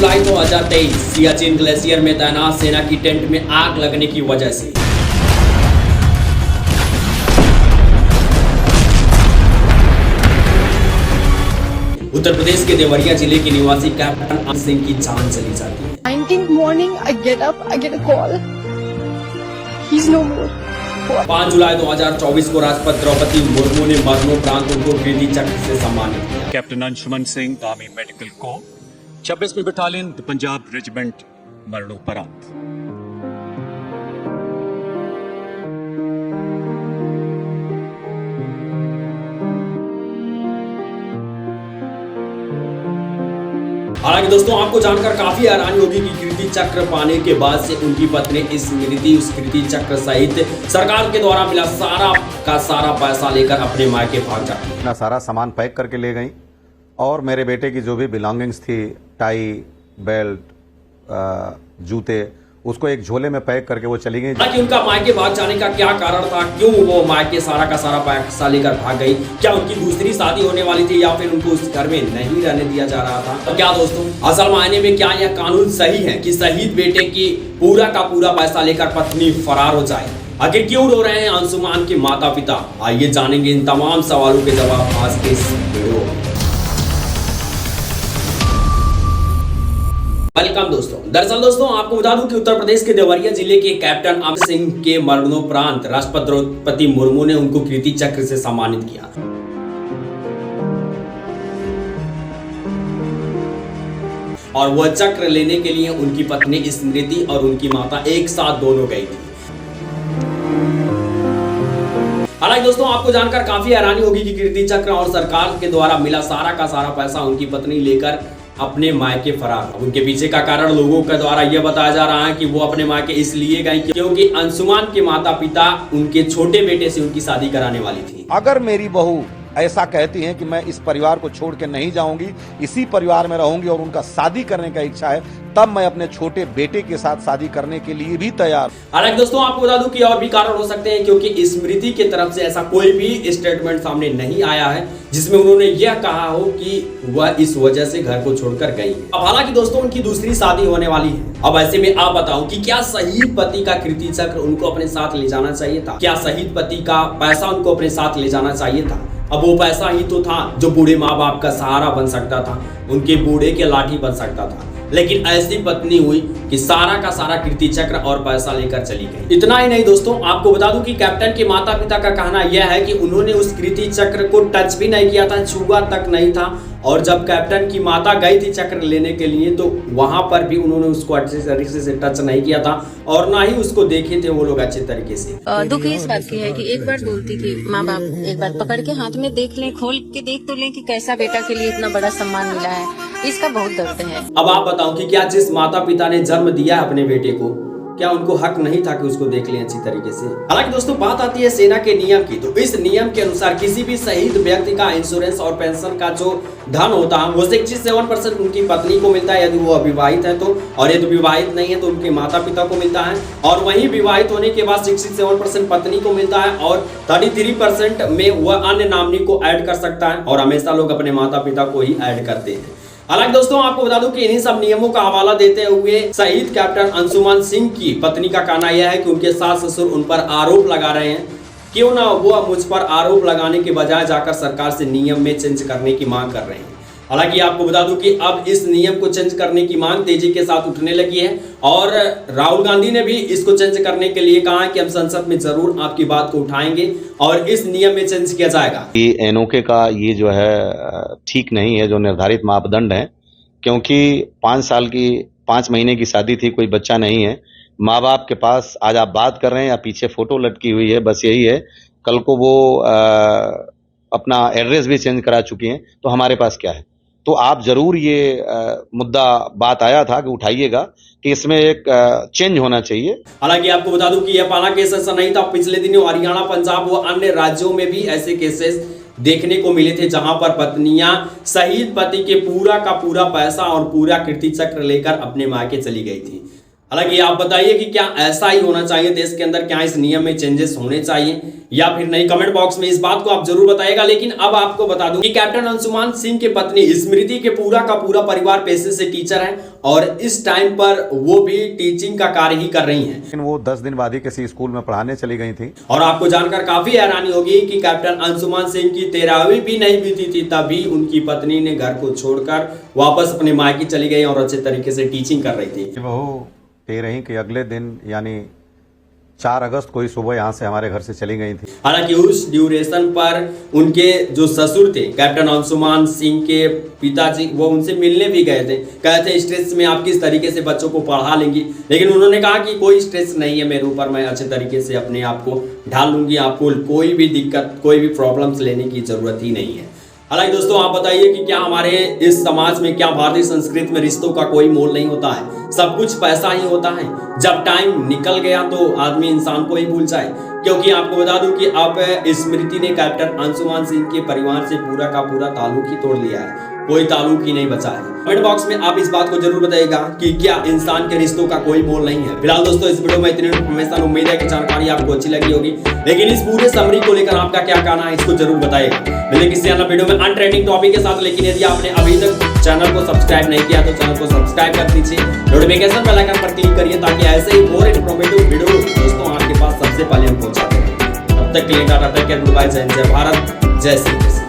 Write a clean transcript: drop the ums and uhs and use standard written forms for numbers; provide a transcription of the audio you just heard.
जुलाई 2023 Siachen glacier में तैनात सेना की टेंट में आग लगने की वजह से उत्तर प्रदेश के देवरिया जिले के निवासी कैप्टन अमर सिंह की जान चली जाती है। 19th morning, I get up, I get a call. He's no more. 5 जुलाई 2024 को राष्ट्रपति द्रौपदी मुर्मू ने मरणोपरांत उनको कीर्ति चक्र से सम्मानित किया। Captain Anshuman Singh, army medical corps, 26वीं बटालियन, पंजाब रेजिमेंट, मरणोपरांत। हालांकि दोस्तों आपको जानकर काफी हैरानी होगी कि कीर्ति चक्र पाने के बाद से उनकी पत्नी स्मृति उस कीर्ति चक्र सहित सरकार के द्वारा मिला सारा का सारा पैसा लेकर अपने मायके भाग जाती है। अपना सारा सामान पैक करके ले गई और मेरे बेटे की जो भी बिलोंगिंग्स थी, टाई, बेल्ट, जूते, उसको एक झोले में पैक करके वो चली गई। हालांकि उनका मायके भाग जाने का क्या कारण था, क्यों वो मायके सारा का सारा पैसा लेकर भाग गई, क्या उनकी दूसरी शादी होने वाली थी या फिर उनको उस घर में नहीं रहने दिया जा रहा था? तो क्या दोस्तों असल मायने में क्या यह कानून सही है कि शहीद बेटे की पूरा का पूरा पैसा लेकर पत्नी फरार हो जाए? आखिर क्यों रो रहे हैं अंशुमान के माता पिता? आइए जानेंगे इन तमाम सवालों के जवाब आज के इस वीडियो में। वेलकम दोस्तों। दरअसल दोस्तों आपको बता दूं कि उत्तर प्रदेश के देवरिया जिले के कैप्टन अमर सिंह के मरणोपरांत राष्ट्रपति द्रौपदी मुर्मू ने उनको कीर्ति चक्र से सम्मानित किया और वह चक्र लेने के लिए उनकी पत्नी स्मृति और उनकी माता एक साथ दोनों गई थी। हालांकि दोस्तों आपको जानकर काफी हैरानी होगी कि कीर्ति चक्र और सरकार के द्वारा मिला सारा का सारा पैसा उनकी पत्नी लेकर अपने मायके फरार। उनके पीछे का कारण लोगों के द्वारा यह बताया जा रहा है कि वो अपने मायके इसलिए गई क्योंकि अंशुमान के माता पिता उनके छोटे बेटे से उनकी शादी कराने वाली थी। अगर मेरी बहू ऐसा कहती है कि मैं इस परिवार को छोड़ के नहीं जाऊंगी, इसी परिवार में रहूंगी और उनका शादी करने का इच्छा है, तब मैं अपने छोटे बेटे के साथ शादी करने के लिए भी तैयार। हालांकि दोस्तों आपको बता दूं कि और भी कारण हो सकते हैं क्योंकि स्मृति की तरफ से ऐसा कोई भी स्टेटमेंट सामने नहीं आया है जिसमें उन्होंने यह कहा हो कि वह इस वजह से घर को छोड़कर गई। अब हालांकि दोस्तों उनकी दूसरी शादी होने वाली है। अब ऐसे में आप बताओ कि क्या शहीद पति का कीर्ति चक्र उनको अपने साथ ले जाना चाहिए था? क्या शहीद पति का पैसा उनको अपने साथ ले जाना चाहिए था? अब वो पैसा ही तो था जो बूढ़े माँ बाप का सहारा बन सकता था, उनके बूढ़े के लाठी बन सकता था, लेकिन ऐसी पत्नी हुई कि सारा का सारा कीर्ति चक्र और पैसा लेकर चली गई। इतना ही नहीं दोस्तों आपको बता दूं कि कैप्टन के माता पिता का कहना यह है कि उन्होंने उस कीर्ति चक्र को टच भी नहीं किया था, छुआ तक नहीं था। और जब कैप्टन की माता गई थी चक्र लेने के लिए तो वहां पर भी उन्होंने उसको अच्छे तरीके से टच नहीं किया था और ना ही उसको देखे थे वो लोग अच्छे तरीके से। दुख इस बात की है कि एक बार बोलती थी माँ बाप एक बार पकड़ के हाथ में देख लें, खोल के देख तो लें कि कैसा बेटा के लिए इतना बड़ा सम्मान मिला है, इसका बहुत दर्द है। अब आप बताओ कि क्या जिस माता पिता ने जन्म दिया अपने बेटे को, क्या उनको हक नहीं था कि उसको देख लें अच्छी तरीके से? हालांकि दोस्तों बात आती है सेना के नियम की, तो इस नियम के अनुसार किसी भी शहीद व्यक्ति का इंश्योरेंस और पेंशन का जो धन होता है वो 67% उनकी पत्नी को मिलता है यदि वो अविवाहित है तो, और यदि विवाहित नहीं है तो उनके माता पिता को मिलता है। और वहीं विवाहित होने के बाद 67% पत्नी को मिलता है और 33% में वह अन्य नॉमिनी को ऐड कर सकता है और हमेशा लोग अपने माता पिता को ही ऐड करते हैं। हालांकि दोस्तों आपको बता दूं कि इन्हीं सब नियमों का हवाला देते हुए शहीद कैप्टन अंशुमान सिंह की पत्नी का कहना यह है कि उनके सास ससुर उन पर आरोप लगा रहे हैं, क्यों ना वो मुझ पर आरोप लगाने के बजाय जाकर सरकार से नियम में चेंज करने की मांग कर रहे हैं। हालांकि आपको बता दूं कि अब इस नियम को चेंज करने की मांग तेजी के साथ उठने लगी है और राहुल गांधी ने भी इसको चेंज करने के लिए कहा है कि हम संसद में जरूर आपकी बात को उठाएंगे और इस नियम में चेंज किया जाएगा। ये एनओके का ये जो है ठीक नहीं है जो निर्धारित मापदंड है, क्योंकि 5 महीने की शादी थी, कोई बच्चा नहीं है, माँ बाप के पास आज आप बात कर रहे हैं या पीछे फोटो लटकी हुई है, बस यही है। कल को वो अपना एड्रेस भी चेंज करा चुकी हैं, तो हमारे पास क्या है? तो आप जरूर ये मुद्दा बात आया था कि उठाइएगा कि इसमें एक चेंज होना चाहिए। हालांकि आपको बता दूं कि यह पहला केस ऐसा नहीं था। पिछले दिनों हरियाणा, पंजाब व अन्य राज्यों में भी ऐसे केसेस देखने को मिले थे जहां पर पत्नियां शहीद पति के पूरा का पूरा पैसा और पूरा कीर्ति चक्र लेकर अपने मायके चली गई थी। हालांकि आप बताइए कि क्या ऐसा ही होना चाहिए देश के अंदर, क्या इस नियम में चेंजेस होने चाहिए या फिर नहीं, कमेंट बॉक्स में इस बात को आप जरूर बताइएगा। लेकिन अब आपको बता दूं कि कैप्टन अंशुमान सिंह की पत्नी स्मृति के पूरा का पूरा परिवार पेशे से टीचर है और इस टाइम पर वो भी टीचिंग का कार्य ही कर रही हैं। लेकिन वो 10 दिन बाद ही किसी स्कूल में पढ़ाने चली गई थी। और आपको जानकर काफी हैरानी होगी कि कैप्टन अंशुमान सिंह की 13वीं भी नहीं बीती थी तभी उनकी पत्नी ने घर को छोड़कर वापस अपने मायके चली गई और अच्छे तरीके से टीचिंग कर रही थी। वो 13 के अगले दिन यानी 4 अगस्त को ही सुबह यहाँ से हमारे घर से चली गई थी। हालांकि उस ड्यूरेशन पर उनके जो ससुर थे कैप्टन अंशुमान सिंह के पिताजी, वो उनसे मिलने भी गए थे। कहते थे स्ट्रेस में आप किस तरीके से बच्चों को पढ़ा लेंगी, लेकिन उन्होंने कहा कि कोई स्ट्रेस नहीं है मेरे ऊपर, मैं अच्छे तरीके से अपने आप को ढाल लूंगी, आपको कोई भी दिक्कत कोई भी प्रॉब्लम्स लेने की जरूरत ही नहीं है। हालांकि दोस्तों आप बताइए कि क्या हमारे इस समाज में, क्या भारतीय संस्कृति में रिश्तों का कोई मोल नहीं होता है, सब कुछ पैसा ही होता है। जब टाइम निकल गया तो आदमी इंसान को ही भूल जाए। क्योंकि आपको बता दूं कि अब स्मृति ने कैप्टन अंशुमान सिंह के परिवार से पूरा का पूरा ताल्लुक ही तोड़ लिया है, कोई ताल्लुक ही नहीं बचा है। कमेंट बॉक्स में आप इस बात को जरूर बताइएगा कि क्या इंसान के रिश्तों का कोई मोल नहीं है। फिलहाल दोस्तों इस वीडियो में इतनी इन्फॉर्मेशन, उम्मीद है कि जानकारी आपको अच्छी लगी होगी, लेकिन इस पूरे समरी को लेकर आपका क्या कहना है इसको जरूर बताइएगा। मिलेंगे किसी अन्य वीडियो में अनट्रेंडिंग टॉपिक के साथ। लेकिन यदि आपने अभी तक चैनल को सब्सक्राइब नहीं किया तो चैनल को सब्सक्राइब कर दीजिए, नोटिफिकेशन बेल आइकन पर क्लिक करिए ताकि ऐसे ही मोर इन्फॉर्मेटिव वीडियो दोस्तों आपके पास सबसे पहले हम पहुंचाते हैं। तब तक के लिए tata, take care, good bye, जय हिंद, जय भारत, जय श्री कृष्ण।